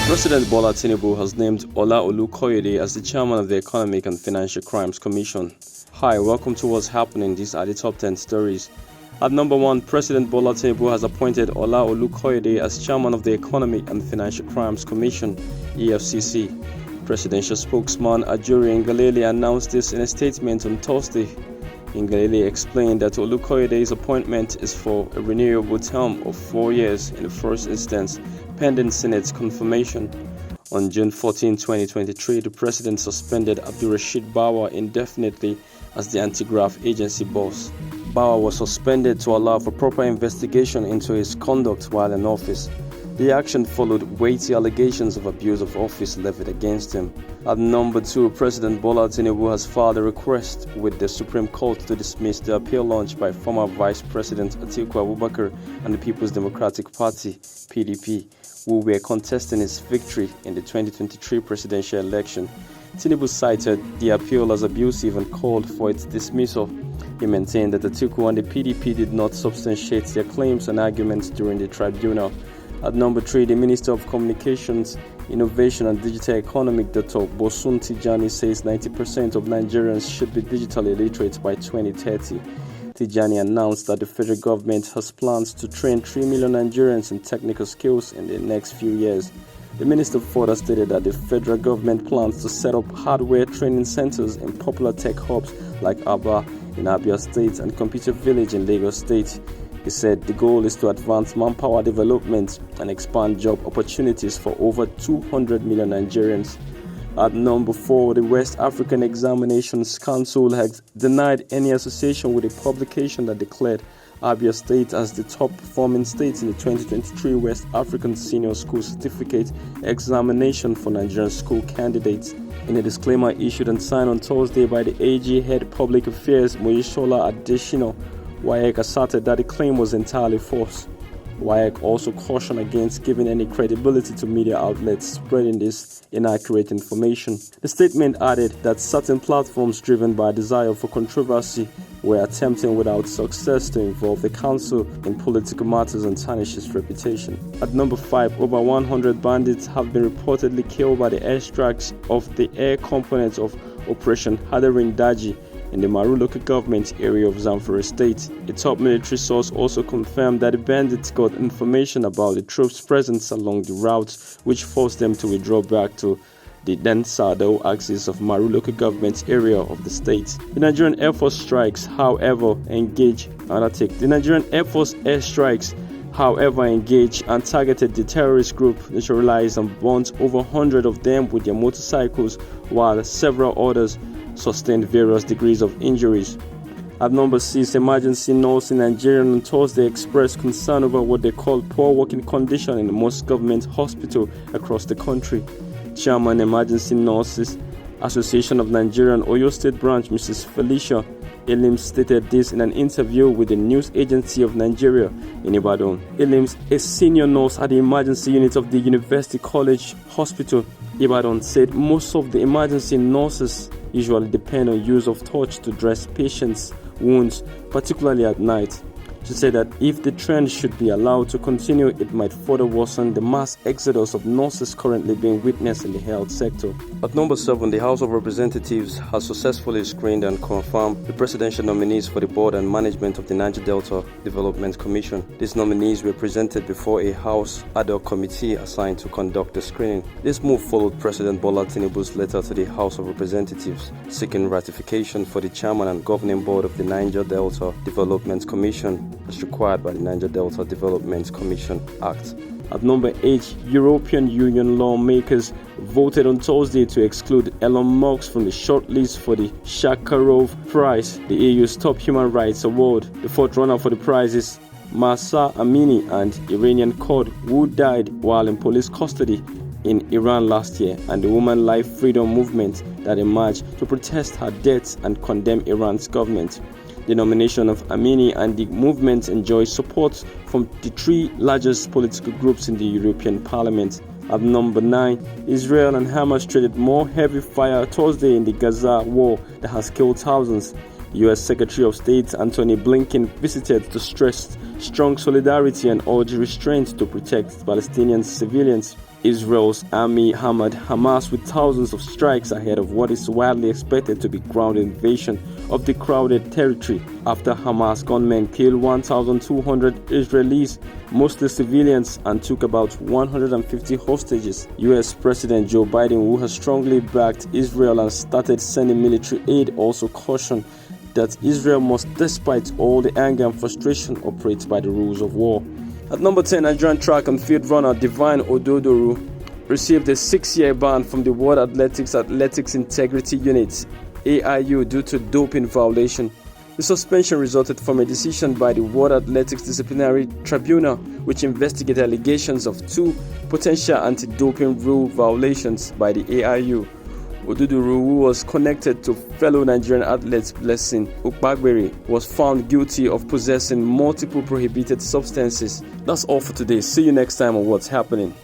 President Bola Tinubu has named Olukoyede as the chairman of the Economic and Financial Crimes Commission. Hi, welcome to what's happening. These are the top 10 stories. At number 1, President Bola Tinubu has appointed Olukoyede as chairman of the Economic and Financial Crimes Commission, EFCC. Presidential spokesman Ajuri Ngalale announced this in a statement on Thursday. Ngalale explained that Olukoyede's appointment is for a renewable term of 4 years in the first instance, pending Senate's confirmation. On June 14, 2023, the president suspended Abdulrasheed Bawa indefinitely as the anti-graft agency boss. Bawa was suspended to allow for proper investigation into his conduct while in office. The action followed weighty allegations of abuse of office levied against him. At number 2, President Bola Tinubu has filed a request with the Supreme Court to dismiss the appeal launched by former Vice President Atiku Abubakar and the People's Democratic Party, PDP, who were contesting his victory in the 2023 presidential election. Tinubu cited the appeal as abusive and called for its dismissal. He maintained that Atiku and the PDP did not substantiate their claims and arguments during the tribunal. At number 3, the Minister of Communications, Innovation and Digital Economy, Dr. Bosun Tijani, says 90% of Nigerians should be digitally literate by 2030. Tijani announced that the federal government has plans to train 3 million Nigerians in technical skills in the next few years. The minister further stated that the federal government plans to set up hardware training centers in popular tech hubs like Abia in Abia State and Computer Village in Lagos State. He said the goal is to advance manpower development and expand job opportunities for over 200 million Nigerians. At number 4, the West African Examinations Council has denied any association with a publication that declared Abia State as the top performing state in the 2023 West African Senior School Certificate Examination for Nigerian school candidates. In a disclaimer issued and signed on Thursday by the AG Head Public Affairs Moyishola Adesina, WAEC asserted that the claim was entirely false. WAEC also cautioned against giving any credibility to media outlets spreading this inaccurate information. The statement added that certain platforms driven by a desire for controversy were attempting without success to involve the council in political matters and tarnish its reputation. At number 5, over 100 bandits have been reportedly killed by the airstrikes of the air component of Operation Hadarin Daji in the Maru local government area of Zamfara state. A top military source also confirmed that the bandits got information about the troops' presence along the routes, which forced them to withdraw back to the then Sado axis of Maru local government area of the state. The Nigerian Air Force strikes, however, engage and targeted the terrorist group, neutralized and burnt over 100 of them with their motorcycles, while several others sustained various degrees of injuries. At number 6, emergency nurse in Nigerian on Thursday expressed concern over what they call poor working condition in most government hospitals across the country. Chairman Emergency Nurses Association of Nigerian Oyo State Branch, Mrs. Felicia Elims, stated this in an interview with the News Agency of Nigeria in Ibadan. Elims, a senior nurse at the emergency unit of the University College Hospital, Ibadan, said most of the emergency nurses usually depend on use of torch to dress patients' wounds, particularly at night. She said that if the trend should be allowed to continue, it might further worsen the mass exodus of nurses currently being witnessed in the health sector. At number 7, the House of Representatives has successfully screened and confirmed the presidential nominees for the board and management of the Niger Delta Development Commission. These nominees were presented before a House ad hoc committee assigned to conduct the screening. This move followed President Bola Tinubu's letter to the House of Representatives seeking ratification for the chairman and governing board of the Niger Delta Development Commission, as required by the Niger Delta Development Commission Act. At number 8, European Union lawmakers voted on Thursday to exclude Elon Musk from the shortlist for the Sakharov Prize, the EU's top human rights award. The fourth runner for the prize is Mahsa Amini, an Iranian Kurd who died while in police custody in Iran last year, and the Women Life Freedom movement that emerged to protest her death and condemn Iran's government. The nomination of Amini and the movement enjoys support from the 3 largest political groups in the European Parliament. At number 9, Israel and Hamas traded more heavy fire Thursday in the Gaza war that has killed thousands. U.S. Secretary of State Antony Blinken visited to stress strong solidarity and urge restraint to protect Palestinian civilians. Israel's army hammered Hamas with thousands of strikes ahead of what is widely expected to be ground invasion of the crowded territory after Hamas gunmen killed 1,200 Israelis, mostly civilians, and took about 150 hostages. US President Joe Biden, who has strongly backed Israel and started sending military aid, also cautioned that Israel must, despite all the anger and frustration, operate by the rules of war. At number 10, Nigerian track and field runner Divine Oduduru received a 6-year ban from the World Athletics Integrity Unit (AIU) due to doping violation. The suspension resulted from a decision by the World Athletics Disciplinary Tribunal, which investigated allegations of 2 potential anti-doping rule violations by the AIU. Oduduru, who was connected to fellow Nigerian athletes Blessing Ukpagbere, was found guilty of possessing multiple prohibited substances. That's all for today. See you next time on What's Happening.